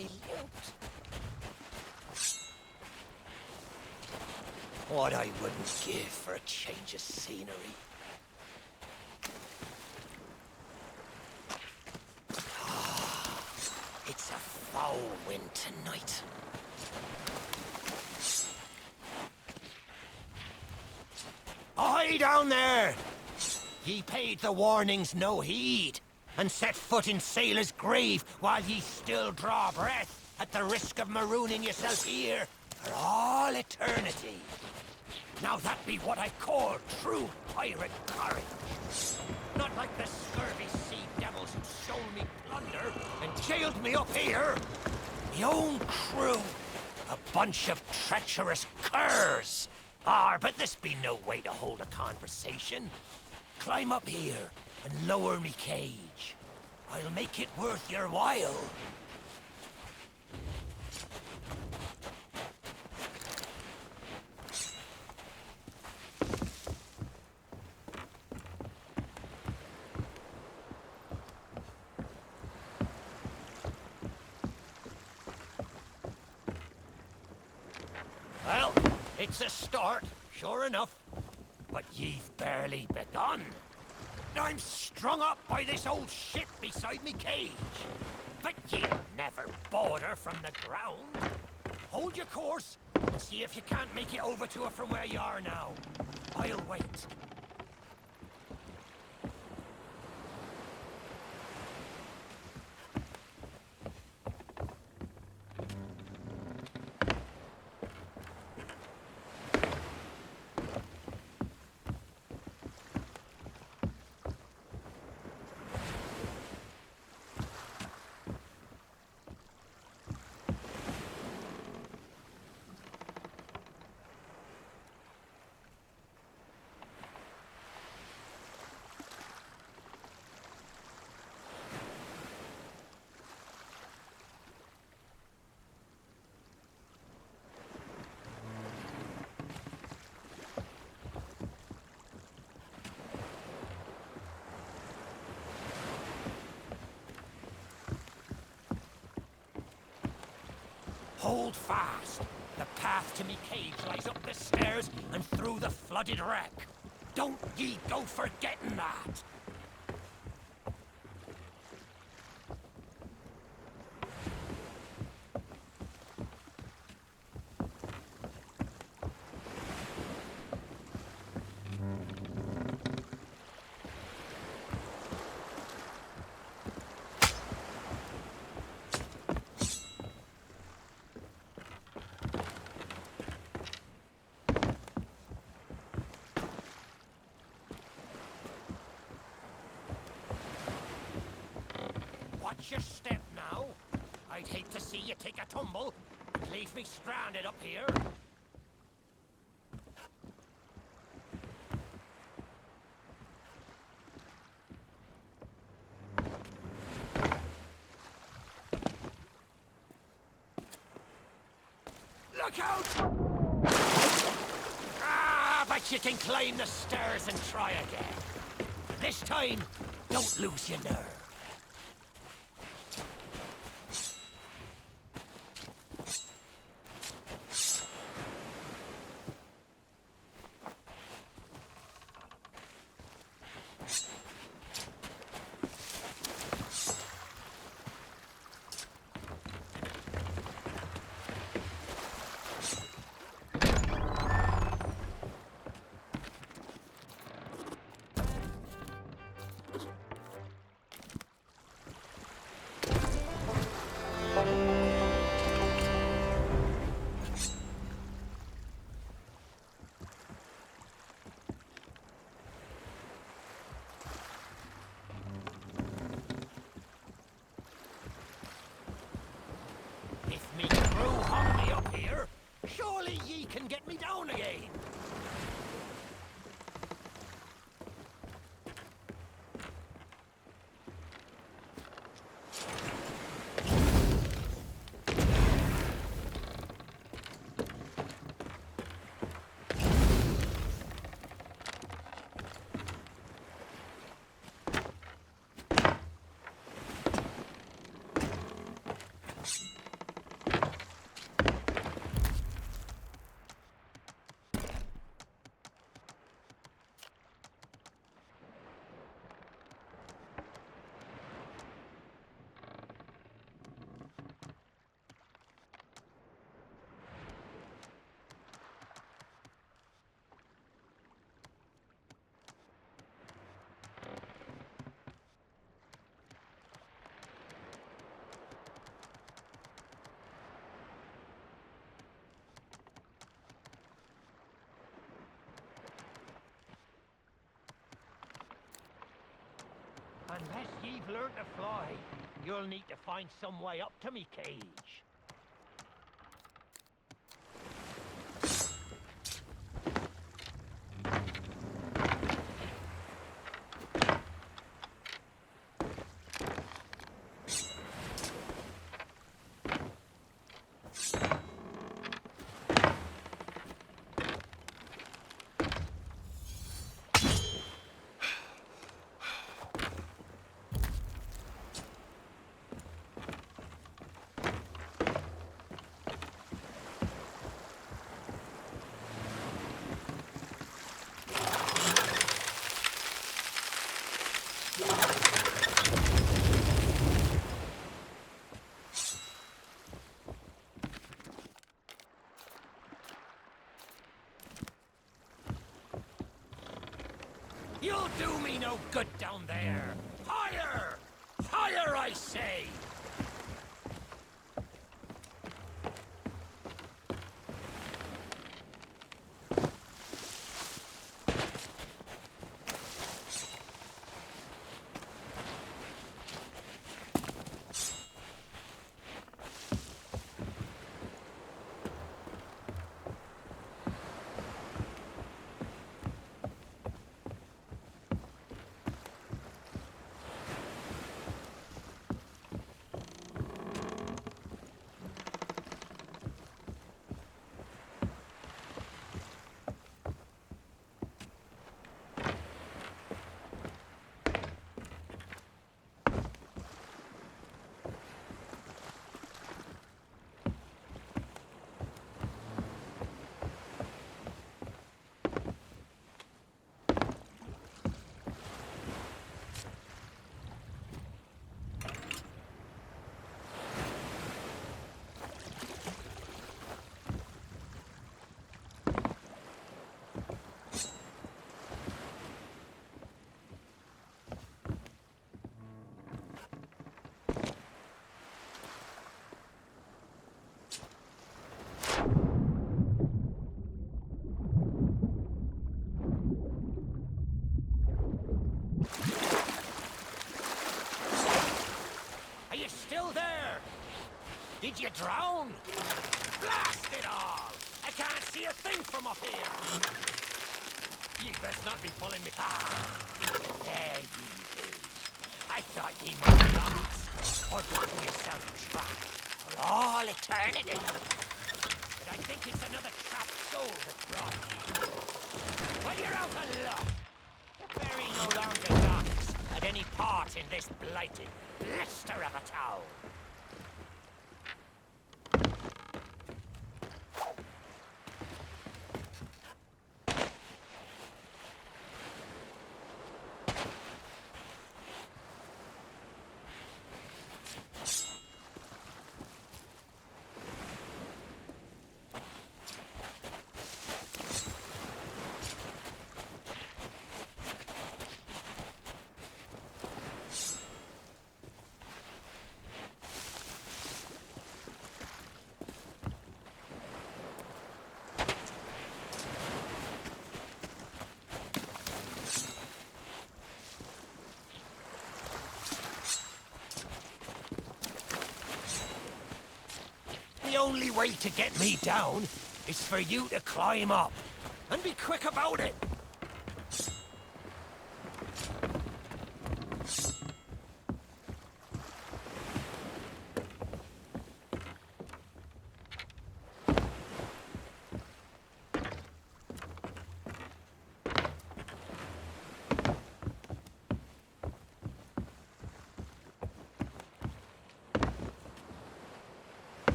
me loot. What I wouldn't give for a change of scenery. It's a foul wind tonight. Ahoy down there! Ye paid the warnings no heed, and set foot in sailor's grave while ye still draw breath at the risk of marooning yourself here for all eternity. Now that be what I call true pirate courage. Not like the scurvy sea devils who stole me plunder and jailed me up here. Me own crew, a bunch of treacherous curs. But this be no way to hold a conversation. Climb up here and lower me cage. I'll make it worth your while. Well, it's a start, sure enough. But ye've barely begun. I'm strung up by this old shit beside me cage. But ye'll never border from the ground. Hold your course and see if you can't make it over to her from where you are now. I'll wait. Hold fast. The path to me cage lies up the stairs and through the flooded wreck. Don't ye go forgetting that. Watch your step now. I'd hate to see you take a tumble and leave me stranded up here. Look out! But you can climb the stairs and try again. This time, don't lose your nerve. If me crew hung me up here, surely ye can get me down again. Unless ye've learned to fly, you'll need to find some way up to me cage. You'll do me no good down there! Higher! Higher, I say! Did you drown? Blast it all! I can't see a thing from up here! Ye best not be pulling me. Ah, there ye be. I thought ye might be lost, or gotten yourself trapped for all eternity. But I think it's another trapped soul that brought you. Well, you're out of luck. The ferry no longer docks at any part in this blighted blister of a town. The only way to get me down is for you to climb up. And be quick about it.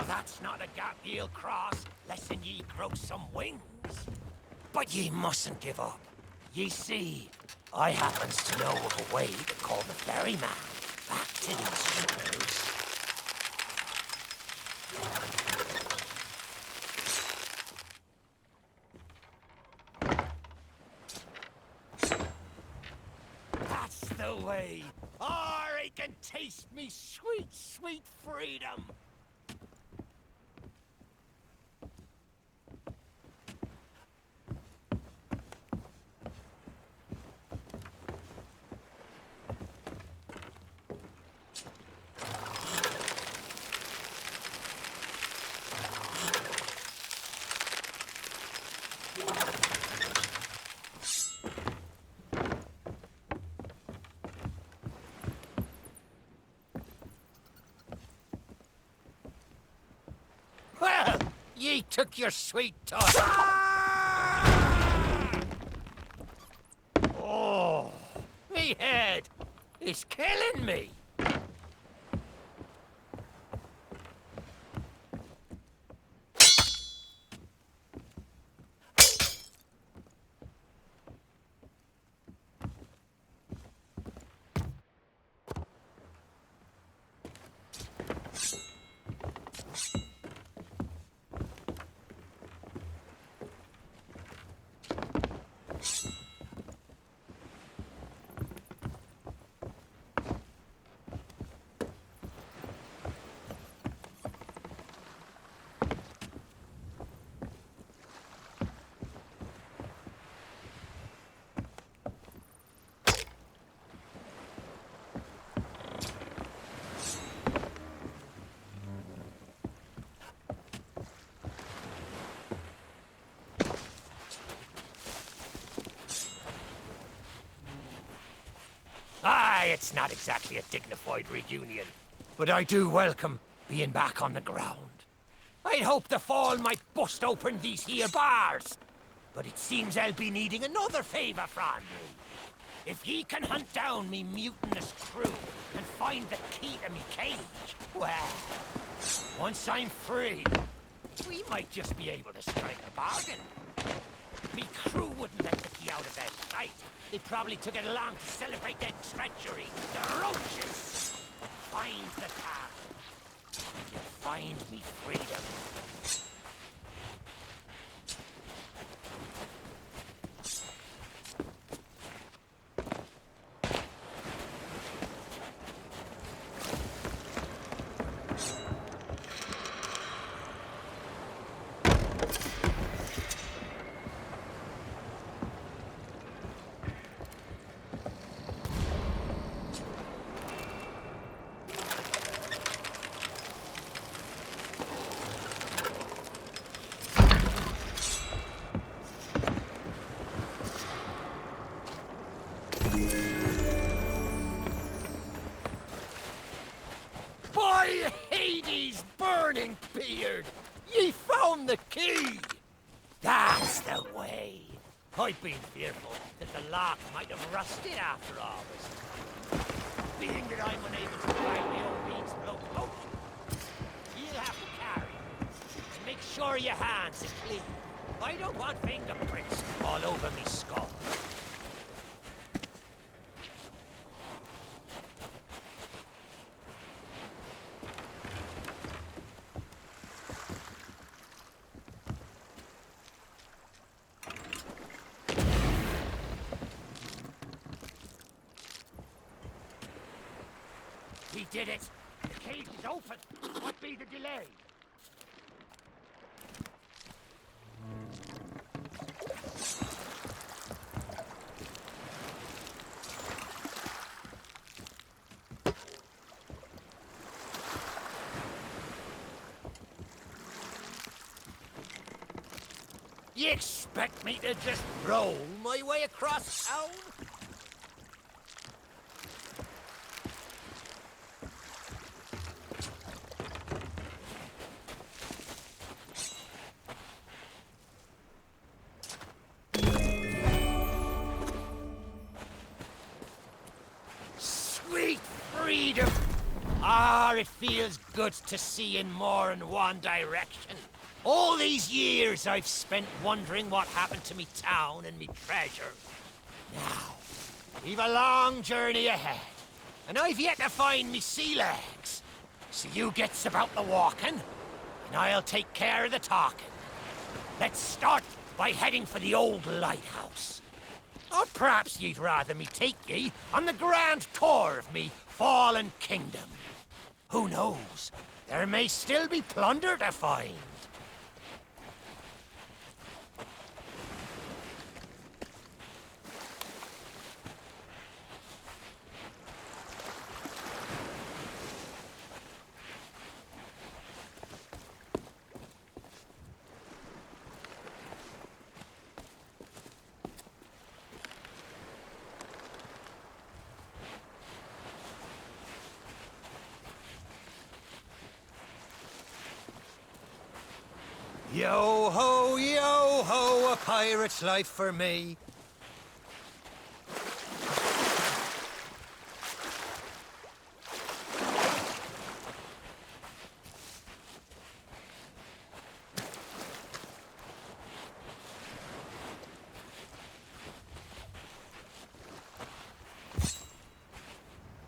that's not a gap ye'll cross, lessen ye grow some wings. But ye mustn't give up. Ye see, I happens to know of a way to call the ferryman back to these shores. That's the way. Or I can taste me sweet, sweet freedom. Well, ye took your sweet time. Oh, me head is killing me. Aye, it's not exactly a dignified reunion, but I do welcome being back on the ground. I'd hoped the fall might bust open these here bars, but it seems I'll be needing another favour from you. If ye can hunt down me mutinous crew and find the key to me cage, well, once I'm free, we might just be able to strike a bargain. Me crew wouldn't let the key out of their sight. They probably took it along to celebrate their treachery. The roaches! Find the path, and you'll find me freedom. By Hades' burning beard! Ye found the key! That's the way. I've been fearful that the lock might have rusted after all this. Being that I'm unable to buy my own means blow potion, you'll have to carry it. And make sure your hands are clean. I don't want fingerprints all over me skull. He did it! The cage is open! What be the delay? You expect me to just roll my way across town? Sweet freedom! Ah! Ah, it feels good to see in more than one direction. All these years I've spent wondering what happened to me town and me treasure. Now, we've a long journey ahead, and I've yet to find me sea legs. So you gets about the walking, and I'll take care of the talking. Let's start by heading for the old lighthouse. Or perhaps you'd rather me take ye on the grand tour of me fallen kingdom. Who knows? There may still be plunder to find. Yo ho, a pirate's life for me.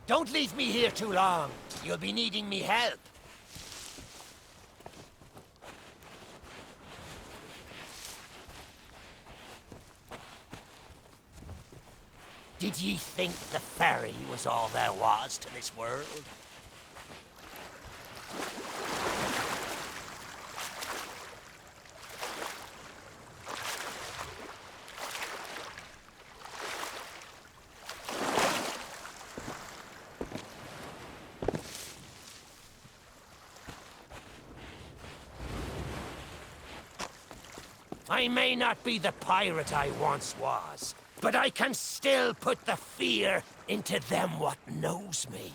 Don't leave me here too long. You'll be needing me help. Did ye think the ferry was all there was to this world? I may not be the pirate I once was, but I can still put the fear into them what knows me.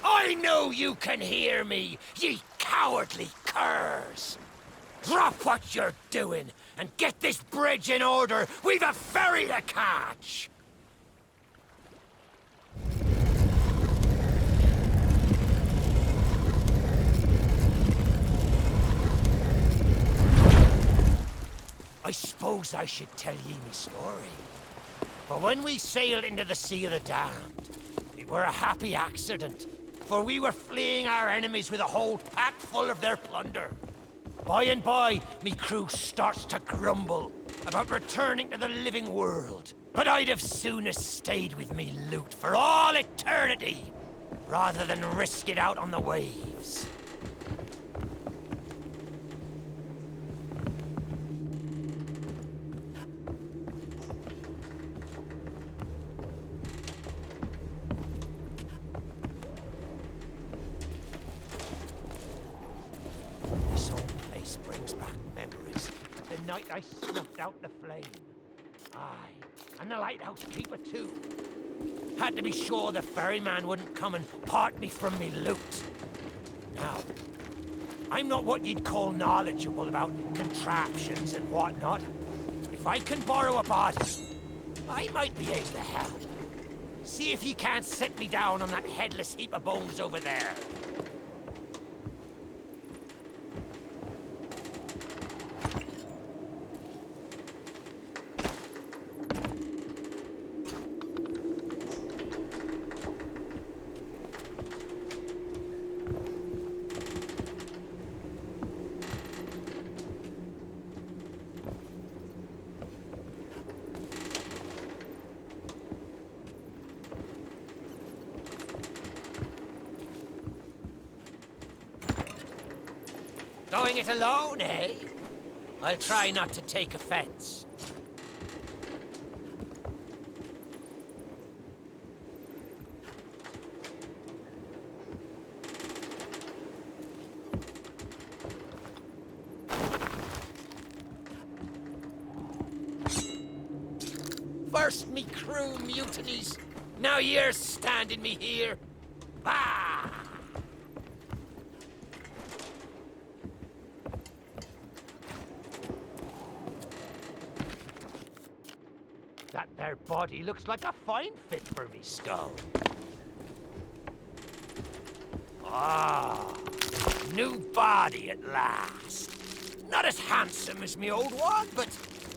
I know you can hear me, ye cowardly curs! Drop what you're doing and get this bridge in order. We've a ferry to catch! I suppose I should tell ye me story. For when we sailed into the Sea of the Damned, it were a happy accident, for we were fleeing our enemies with a whole pack full of their plunder. By and by, me crew starts to grumble about returning to the living world. But I'd have sooner stayed with me loot for all eternity, rather than risk it out on the waves. Night I snuffed out the flame. Aye, and the lighthouse keeper too. Had to be sure the ferryman wouldn't come and part me from me loot. Now, I'm not what you'd call knowledgeable about contraptions and whatnot. If I can borrow a body, I might be able to help. See if you can't set me down on that headless heap of bones over there. Going it alone, eh? I'll try not to take offense. First me crew mutinies, now you're standing me here. Bah! That there body looks like a fine fit for me skull. Ah, new body at last. Not as handsome as me old one, but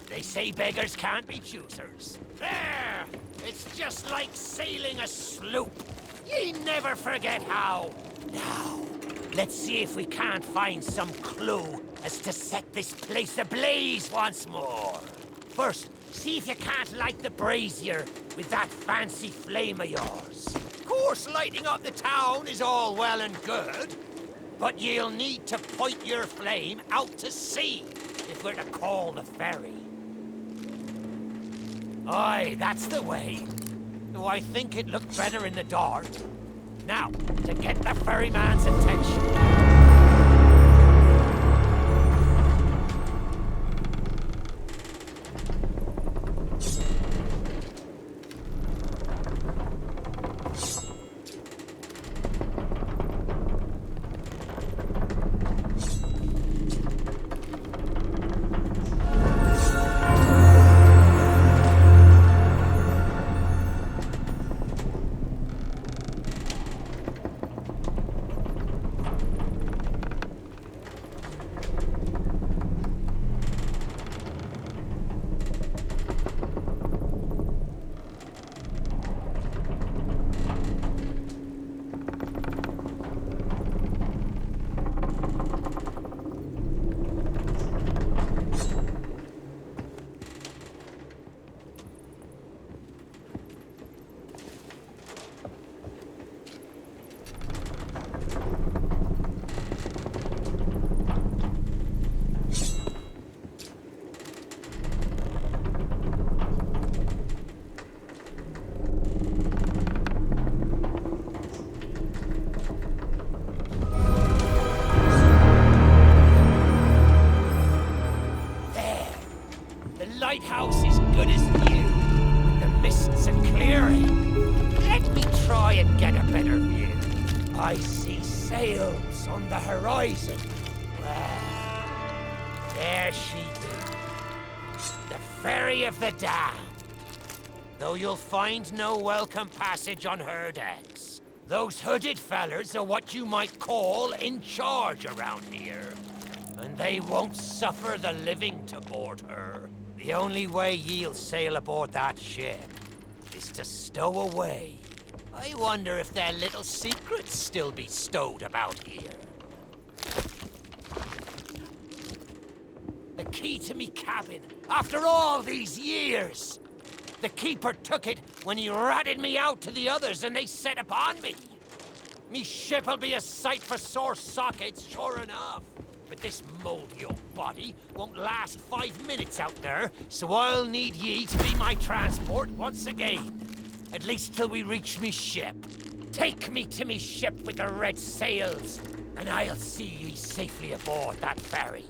they say beggars can't be choosers. There! It's just like sailing a sloop. Ye never forget how. Now, let's see if we can't find some clue as to set this place ablaze once more. First, see if you can't light the brazier with that fancy flame of yours. Of course, lighting up the town is all well and good, but you'll need to point your flame out to sea if we're to call the ferry. Aye, that's the way. Though I think it looked better in the dark. Now, to get the ferryman's attention. Lighthouse is good as new. The mists are clearing. Let me try and get a better view. I see sails on the horizon. Well, there she is. The ferry of the dam. Though you'll find no welcome passage on her decks. Those hooded fellers are what you might call in charge around here. And they won't suffer the living to board her. The only way ye'll sail aboard that ship is to stow away. I wonder if their little secrets still be stowed about here. The key to me cabin, after all these years! The keeper took it when he ratted me out to the others and they set upon me. Me ship'll be a sight for sore sockets, sure enough. But this moldy old body won't last 5 minutes out there, so I'll need ye to be my transport once again. At least till we reach me ship. Take me to me ship with the red sails, and I'll see ye safely aboard that ferry.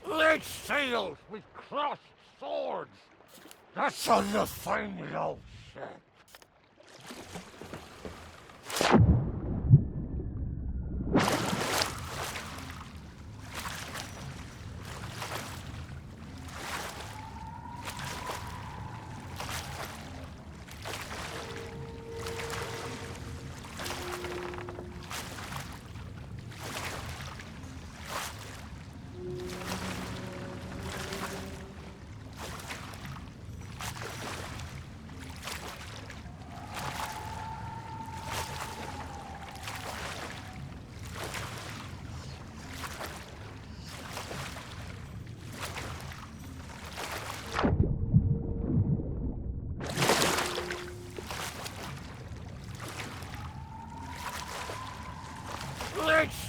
Red sails with crossed swords. That's on the fine old ship.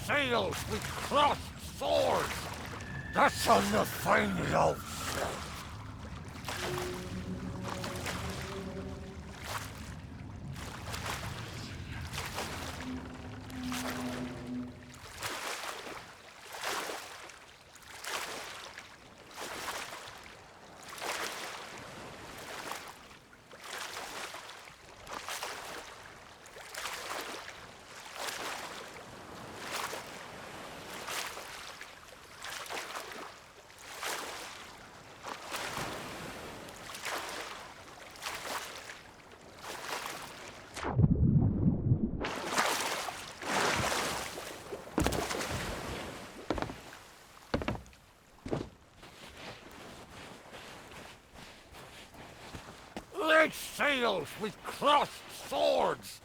sails with crossed swords. That's on the fine love. Red sails with crossed swords.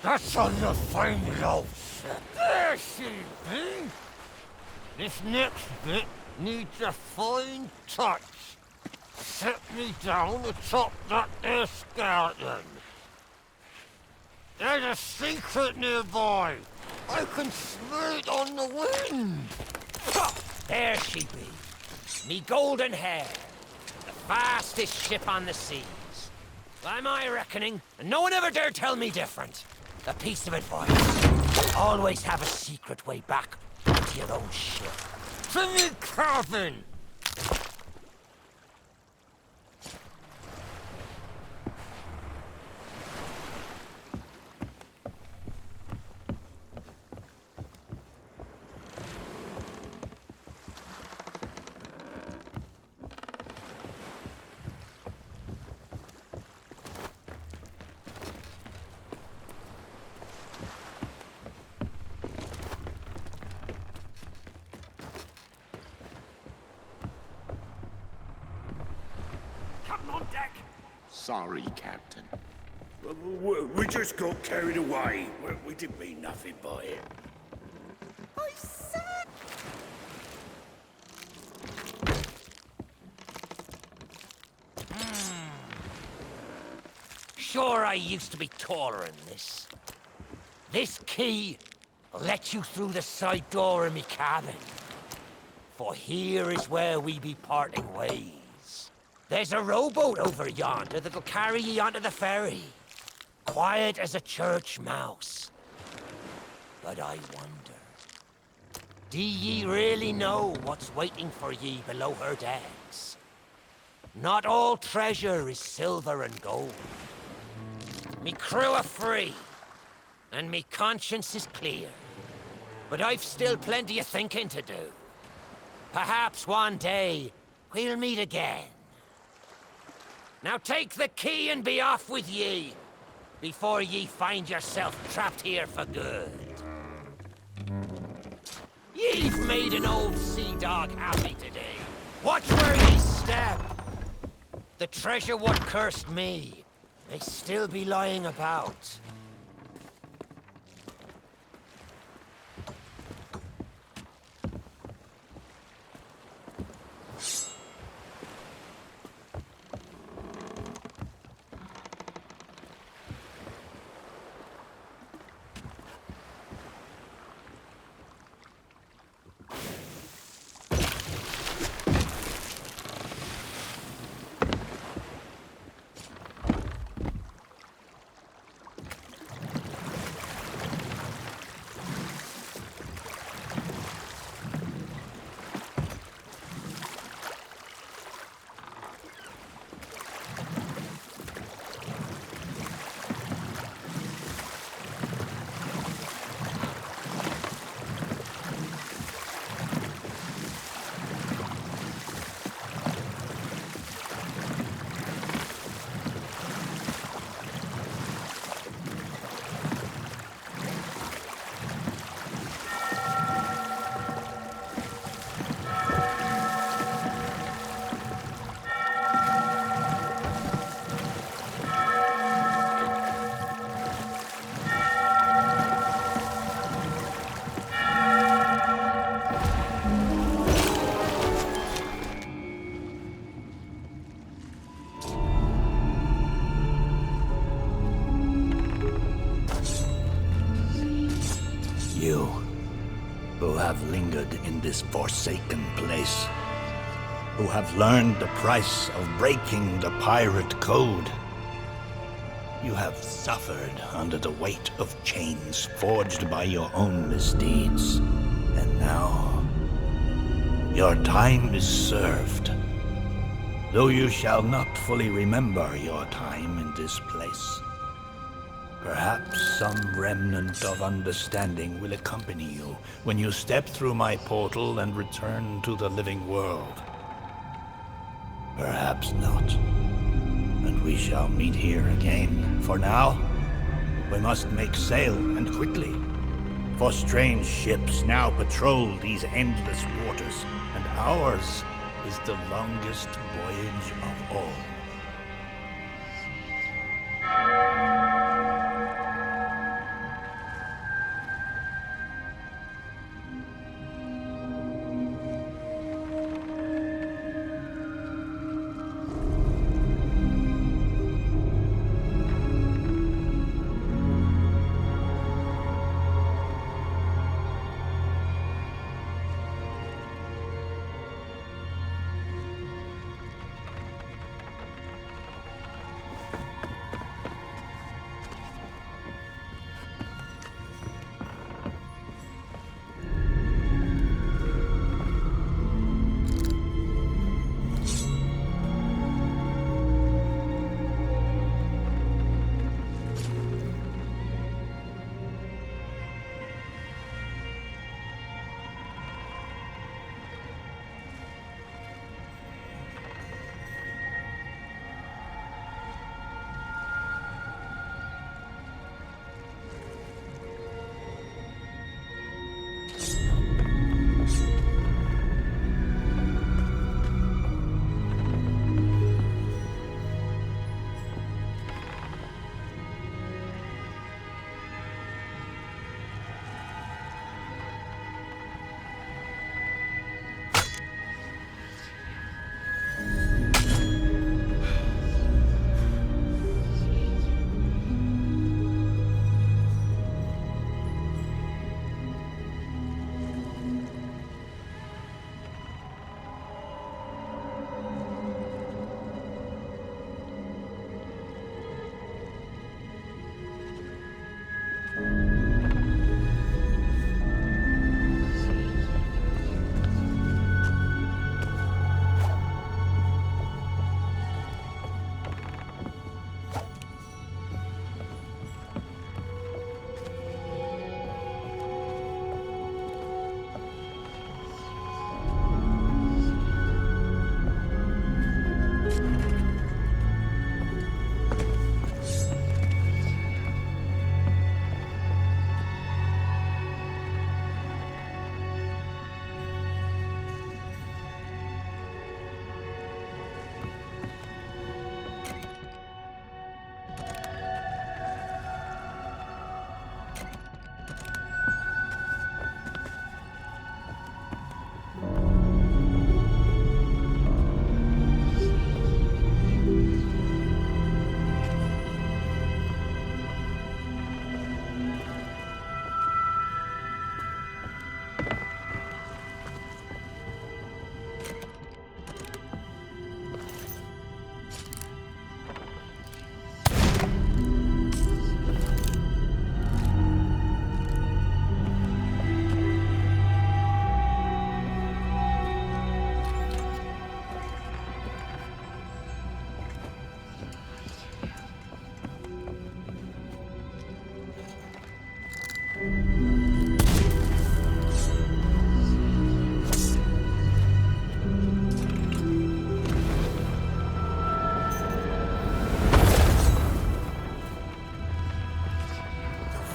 That's on the fine love. There she be. This next bit needs a fine touch. Set me down atop that there skeleton. There's a secret nearby. I can smell it on the wind. There she be. Me golden hair. The fastest ship on the seas. By my reckoning, and no one ever dare tell me different. A piece of advice. Always have a secret way back to your own ship. To me cabin! Sorry, Captain. We just got carried away. We didn't mean nothing by it. I said... Sure, I used to be taller than this. This key will let you through the side door of me cabin. For here is where we be parting ways. There's a rowboat over yonder that'll carry ye onto the ferry. Quiet as a church mouse. But I wonder, do ye really know what's waiting for ye below her decks? Not all treasure is silver and gold. Me crew are free, and me conscience is clear. But I've still plenty of thinking to do. Perhaps one day, we'll meet again. Now take the key and be off with ye, before ye find yourself trapped here for good. Ye've made an old sea dog happy today. Watch where ye step. The treasure what cursed me may still be lying about. lingered in this forsaken place, who have learned the price of breaking the pirate code. You have suffered under the weight of chains forged by your own misdeeds, and now your time is served. Though you shall not fully remember your time in this place, perhaps some remnant of understanding will accompany you when you step through my portal and return to the living world. Perhaps not, and we shall meet here again. For now, we must make sail, and quickly, for strange ships now patrol these endless waters, and ours is the longest voyage of all.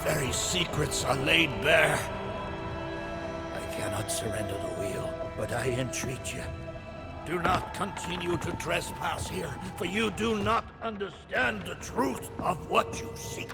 Very secrets are laid bare. I cannot surrender the wheel, but I entreat you. Do not continue to trespass here, for you do not understand the truth of what you seek.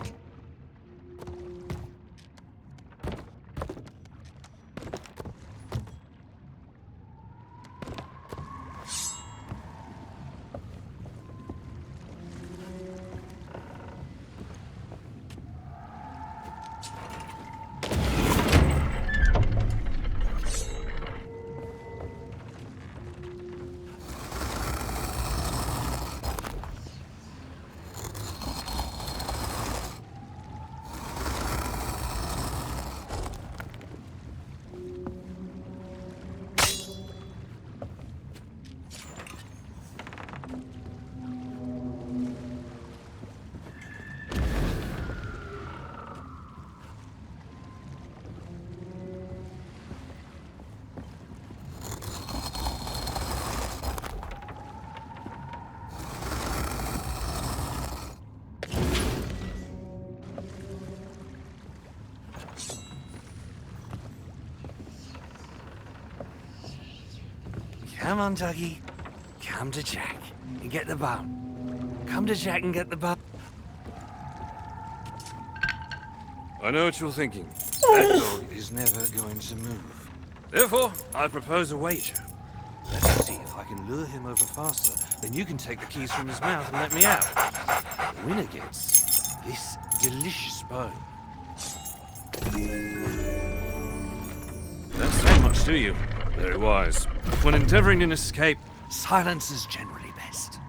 Come on, Dougie. Come to Jack and get the bone. Come to Jack and get the bone. I know what you're thinking. That dog is never going to move. Therefore, I propose a wager. Let's see if I can lure him over faster. Then you can take the keys from his mouth and let me out. The winner gets this delicious bone. Don't say much, do you? Very wise. When endeavoring an escape, silence is generally best.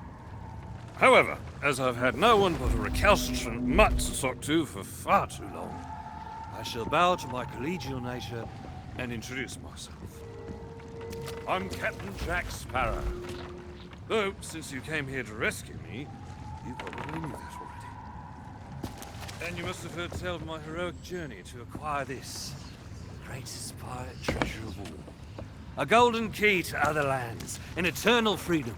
However, as I've had no one but a recalcitrant mutt to talk to for far too long, I shall bow to my collegial nature and introduce myself. I'm Captain Jack Sparrow. Though, since you came here to rescue me, you probably knew that already. And you must have heard tell of my heroic journey to acquire this, the greatest pirate treasure of all. A golden key to other lands, an eternal freedom,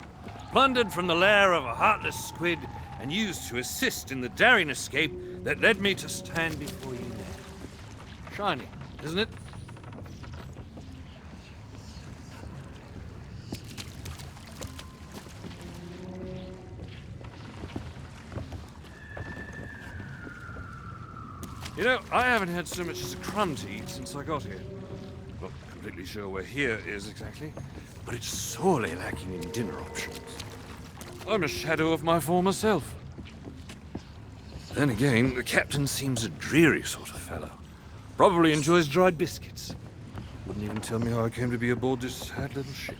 plundered from the lair of a heartless squid and used to assist in the daring escape that led me to stand before you now. Shiny, isn't it? You know, I haven't had so much as a crumb to eat since I got here. Not completely sure where here is exactly, but it's sorely lacking in dinner options. I'm a shadow of my former self. Then again, the captain seems a dreary sort of fellow. Probably enjoys dried biscuits. Wouldn't even tell me how I came to be aboard this sad little ship.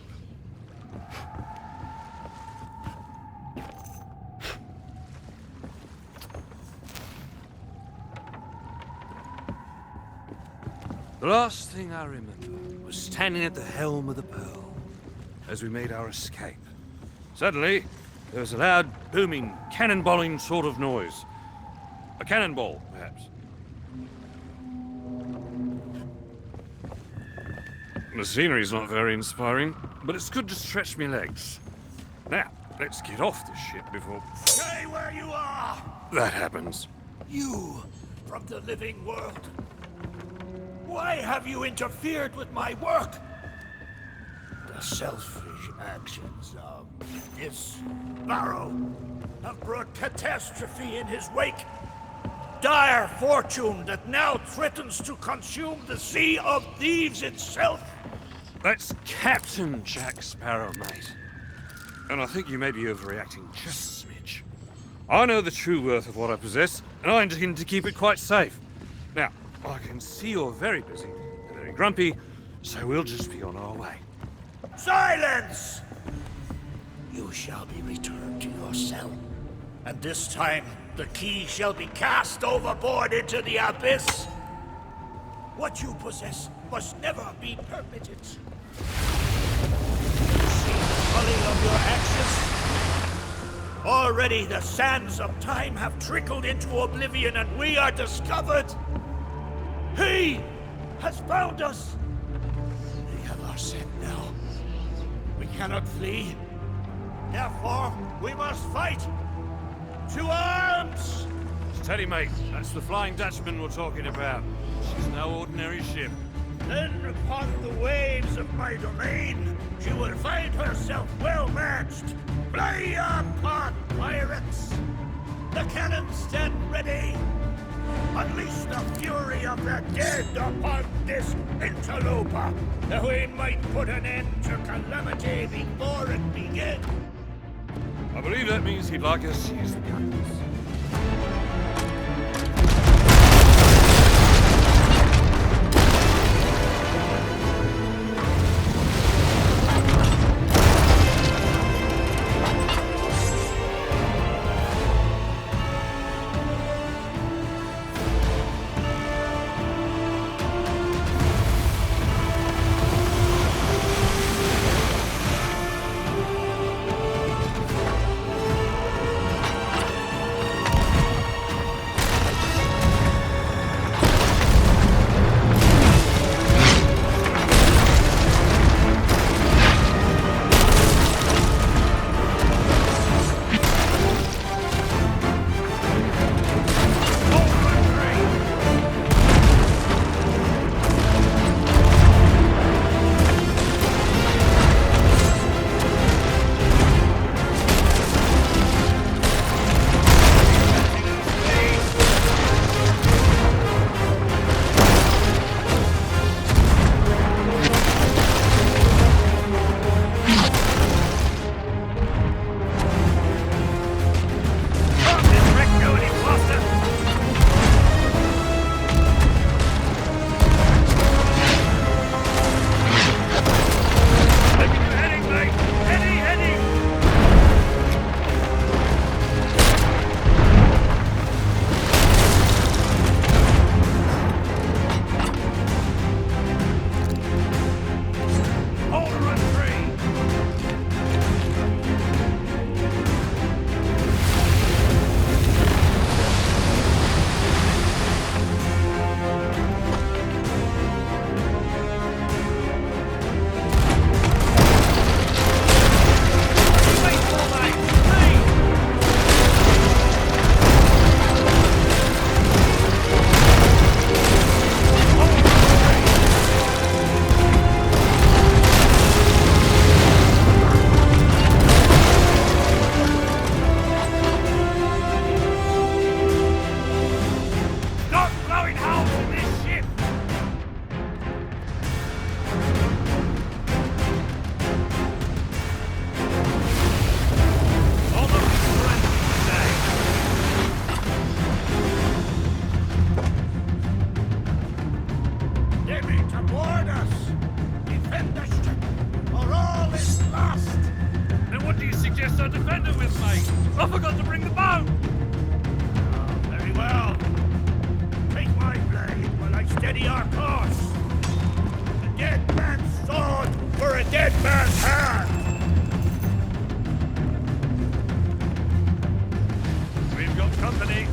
The last thing I remember was standing at the helm of the Pearl as we made our escape. Suddenly, there was a loud, booming, cannonballing sort of noise. A cannonball, perhaps. The scenery's not very inspiring, but it's good to stretch me legs. Now, let's get off this ship before... Stay where you are! that happens. You, from the living world. Why have you interfered with my work? The selfish actions of this Barrow have brought catastrophe in his wake. Dire fortune that now threatens to consume the Sea of Thieves itself. That's Captain Jack Sparrow, mate. And I think you may be overreacting just a smidge. I know the true worth of what I possess, and I intend to keep it quite safe. Now, I can see you're very busy and very grumpy, so we'll just be on our way. Silence! You shall be returned to your cell. And this time, the key shall be cast overboard into the abyss. What you possess must never be permitted. You see the folly of your actions? Already the sands of time have trickled into oblivion and we are discovered. He has found us. We have our scent now. We cannot flee. Therefore, we must fight. To arms! Steady, mate. That's the Flying Dutchman we're talking about. She's no ordinary ship. Then upon the waves of my domain, she will find herself well matched. Play upon, pirates! The cannons stand ready. Unleash the fury of the dead upon this interloper, that we might put an end to calamity before it begins. I believe that means he'd like us to use the guns. Spend it with me. I forgot to bring the bow. Very well. Take my blade while I steady our course. A dead man's sword for a dead man's hand. We've got company.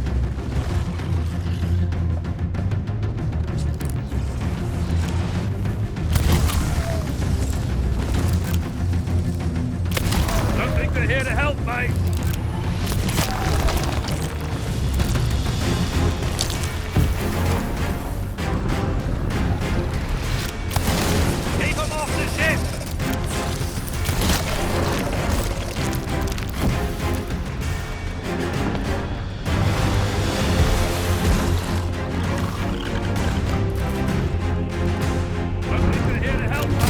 Don't think they're here to help, mate. Keep them off the ship! Don't think they're here to help, mate.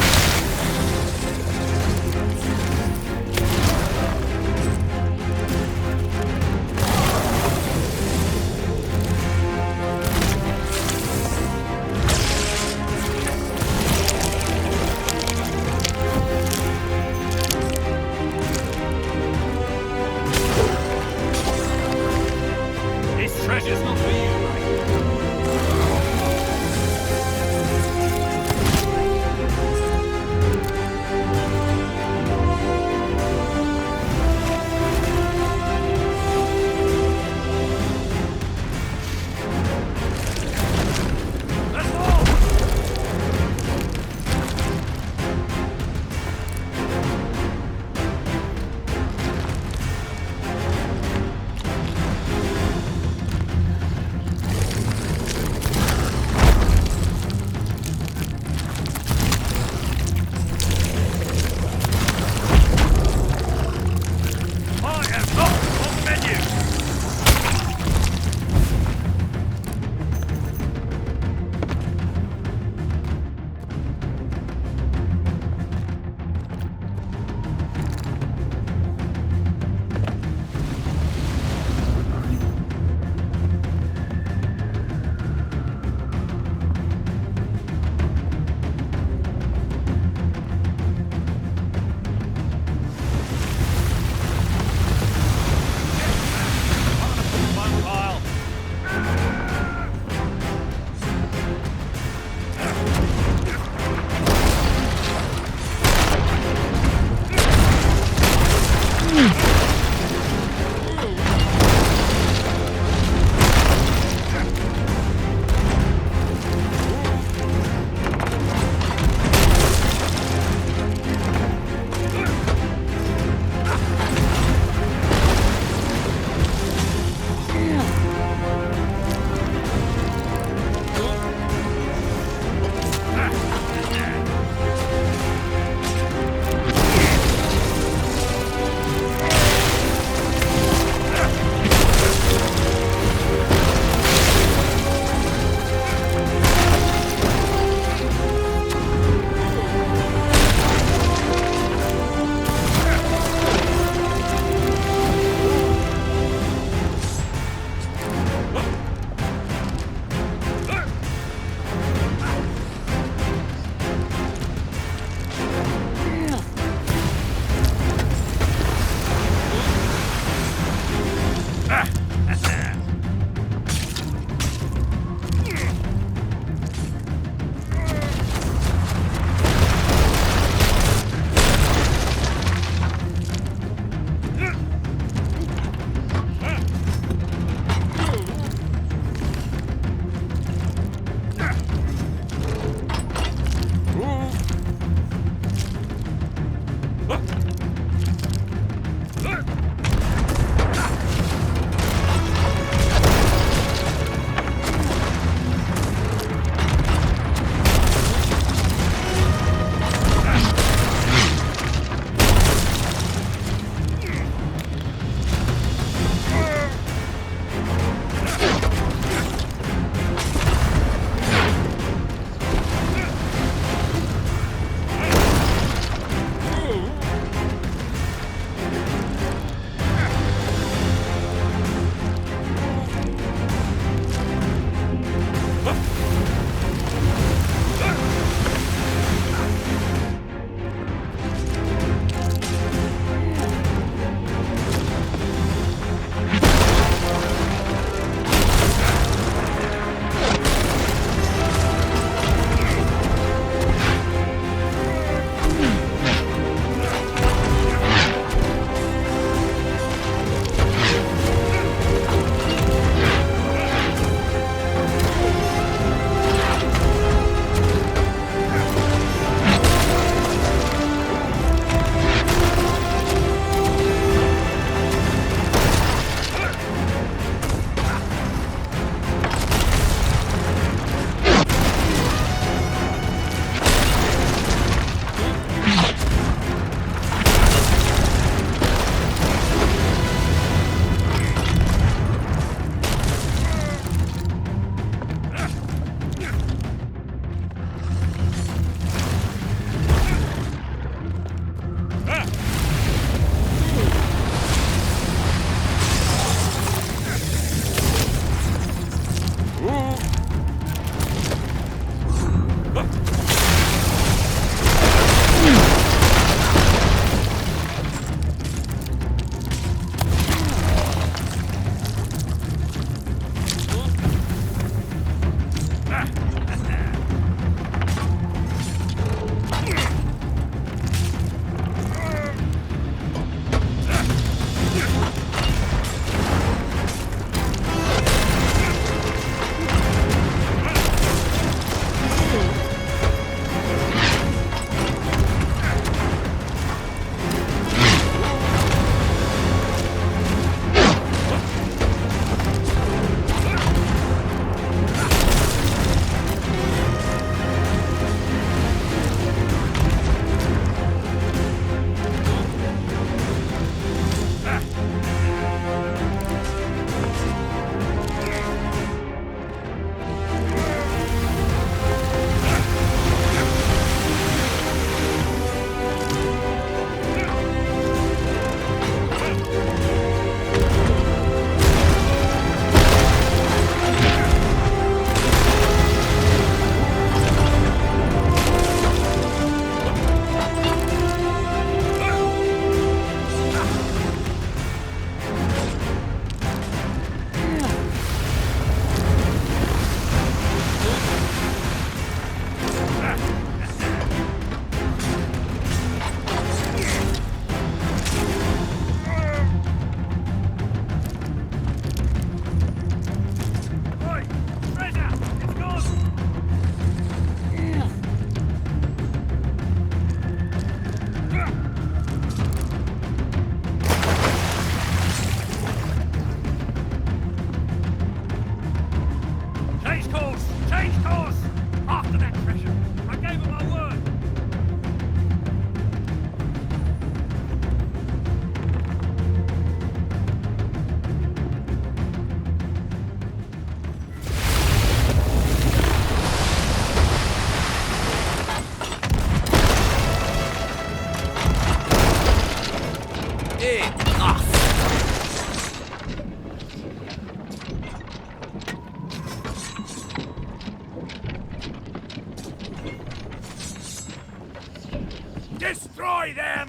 Destroy them!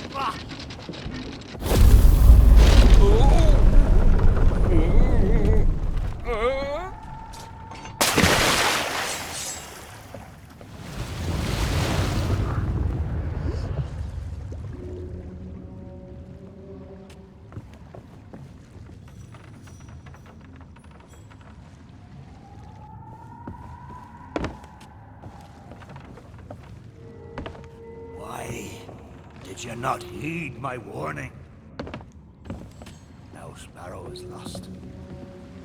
Why did you not heed my warning? Now Sparrow is lost,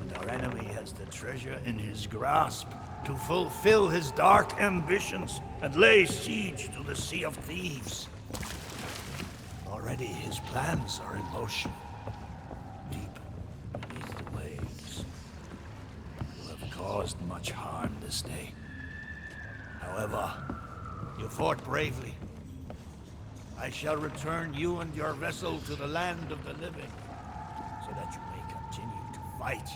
and our enemy has the treasure in his grasp to fulfill his dark ambitions and lay siege to the Sea of Thieves. Already his plans are in motion. Deep beneath the waves, you have caused much harm this day. However, you fought bravely. I shall return you and your vessel to the land of the living, so that you may continue to fight.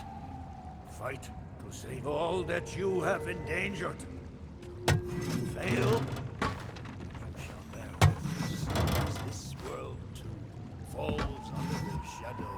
Fight to save all that you have endangered. Fail, you shall bear witness as this world too falls under the shadow